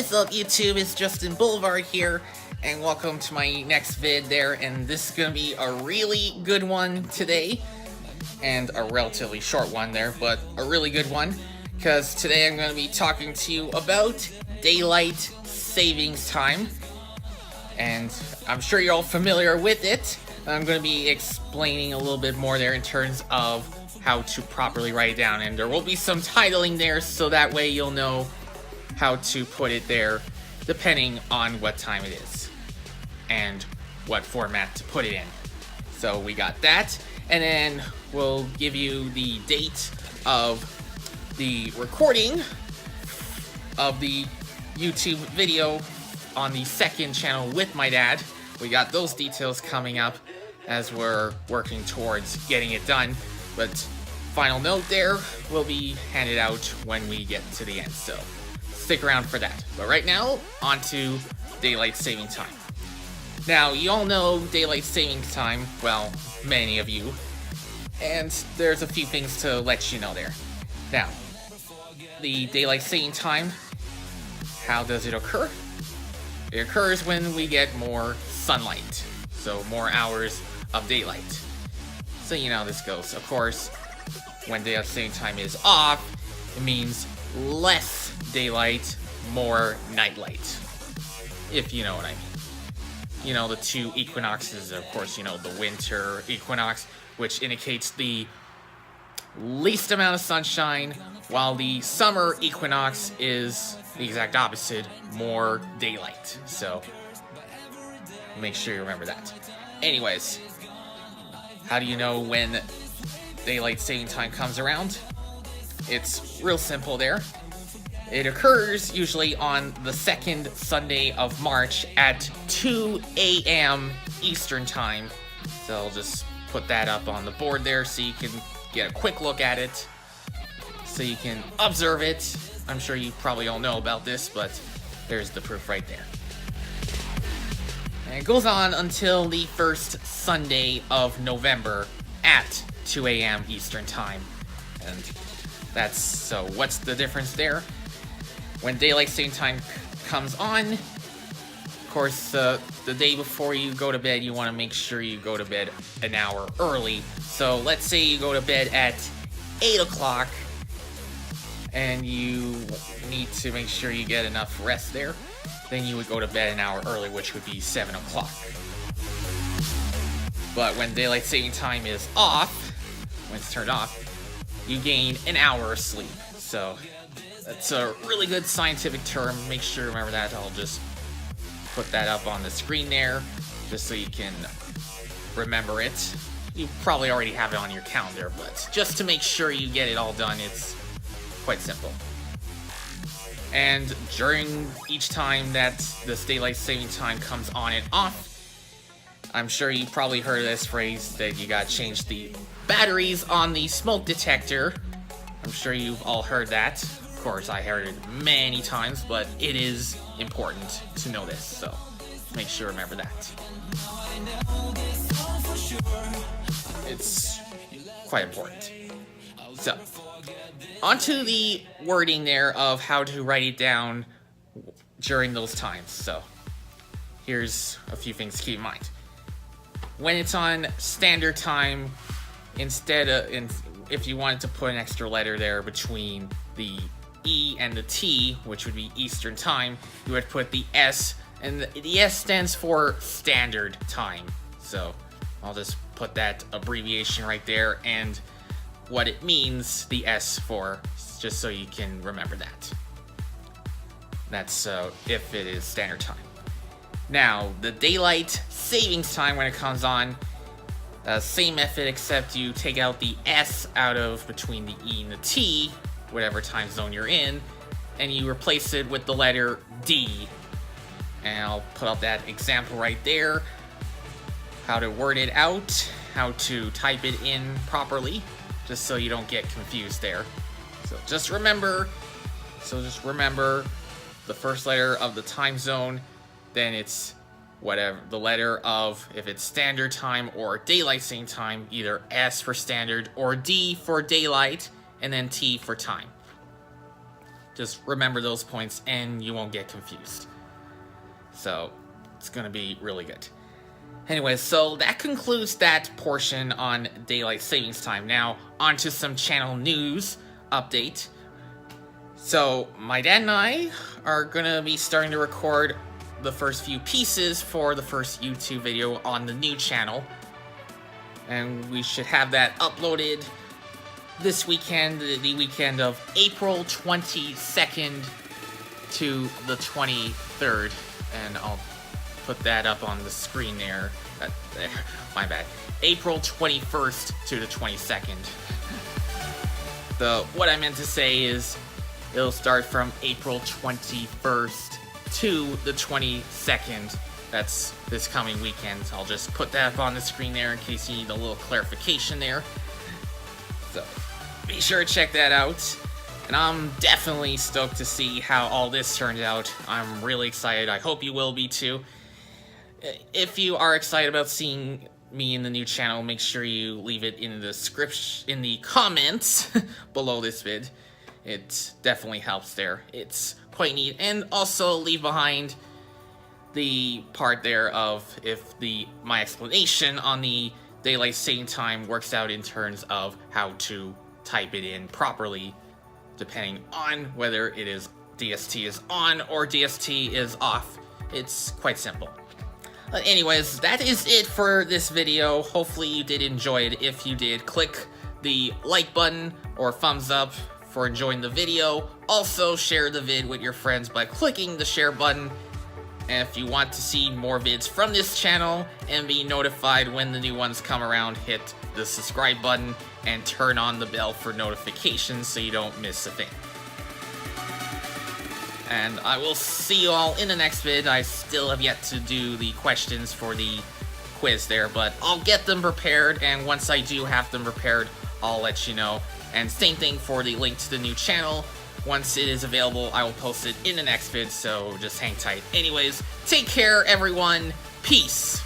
What's up YouTube, it's Justin Blvd here, and welcome to my next vid there, and this is gonna be a really good one today, and a relatively short one there, but a really good one, because today I'm gonna be talking to you about daylight savings time, and I'm sure you're all familiar with it. I'm gonna be explaining a little bit more there in terms of how to properly write it down, and there will be some titling there, so that way you'll know how to put it there depending on what time it is and what format to put it in. So we got that, and then we'll give you the date of the recording of the YouTube video on the second channel with my dad. We got those details coming up as we're working towards getting it done, but final note there will be handed out when we get to the end, so stick around for that. But right now, on to daylight saving time. Now, you all know daylight saving time, well, many of you, and there's a few things to let you know there. Now, the daylight saving time, how does it occur? It occurs when we get more sunlight, so more hours of daylight. So you know how this goes. Of course, when daylight saving time is off, it means less daylight, more nightlight, if you know what I mean. You know, the two equinoxes, of course, you know, the winter equinox, which indicates the least amount of sunshine, while the summer equinox is the exact opposite, more daylight. So make sure you remember that. Anyways, how do you know when daylight saving time comes around? It's real simple there. It occurs usually on the second Sunday of March at 2 a.m. Eastern Time. So I'll just put that up on the board there so you can get a quick look at it, so you can observe it. I'm sure you probably all know about this, but there's the proof right there. And it goes on until the first Sunday of November at 2 a.m. Eastern Time. And that's, so what's the difference there? When daylight saving time comes on, of course, the day before you go to bed, you want to make sure you go to bed an hour early. So let's say you go to bed at 8 o'clock, and you need to make sure you get enough rest there. Then you would go to bed an hour early, which would be 7 o'clock. But when daylight saving time is off, when it's turned off, you gain an hour of sleep. So that's a really good scientific term. Make sure to remember that. I'll just put that up on the screen there, just so you can remember it. You probably already have it on your calendar, but just to make sure you get it all done, it's quite simple. And during each time that this daylight saving time comes on and off, I'm sure you probably heard this phrase that you gotta change the batteries on the smoke detector. I'm sure you've all heard that. Of course, I heard it many times, but it is important to know this, so make sure to remember that. It's quite important. So, onto the wording there of how to write it down during those times. So, here's a few things to keep in mind. When it's on standard time, instead of, if you wanted to put an extra letter there between the E and the T, which would be Eastern Time, you would put the S, and the S stands for Standard Time. So I'll just put that abbreviation right there and what it means, the S for, just so you can remember that. That's if it is Standard Time. Now, the daylight savings time, when it comes on, same method, except you take out the S out of between the E and the T, whatever time zone you're in, and you replace it with the letter D. And I'll put up that example right there, how to word it out, how to type it in properly, just so you don't get confused there. So just remember the first letter of the time zone, then it's whatever the letter of, if it's standard time or daylight saving time, either S for standard or D for daylight, and then T for time. Just remember those points and you won't get confused. So it's gonna be really good. Anyway, so that concludes that portion on daylight savings time. Now, on to some channel news update. So, my dad and I are gonna be starting to record the first few pieces for the first YouTube video on the new channel. And we should have that uploaded this weekend, the weekend of April 22nd to the 23rd. And I'll put that up on the screen there. There. My bad. April 21st to the 22nd. What I meant to say is it'll start from April 21st to the 22nd. That's this coming weekend. I'll just put that up on the screen there in case you need a little clarification there. So be sure to check that out. And I'm definitely stoked to see how all this turned out. I'm really excited. I hope you will be too. If you are excited about seeing me in the new channel, make sure you leave it in the comments below this vid. It definitely helps there. It's quite neat. And also leave behind the part there of if my explanation on the daylight saving time works out in terms of how to type it in properly, depending on whether it is DST is on or DST is off. It's quite simple. But anyways, that is it for this video. Hopefully you did enjoy it. If you did, click the like button or thumbs up for enjoying the video. Also, share the vid with your friends by clicking the share button. And if you want to see more vids from this channel and be notified when the new ones come around, hit the subscribe button and turn on the bell for notifications so you don't miss a thing. And I will see you all in the next vid. I still have yet to do the questions for the quiz there, but I'll get them prepared, and once I do have them prepared, I'll let you know. And same thing for the link to the new channel. Once it is available, I will post it in the next vid, so just hang tight. Anyways, take care, everyone. Peace.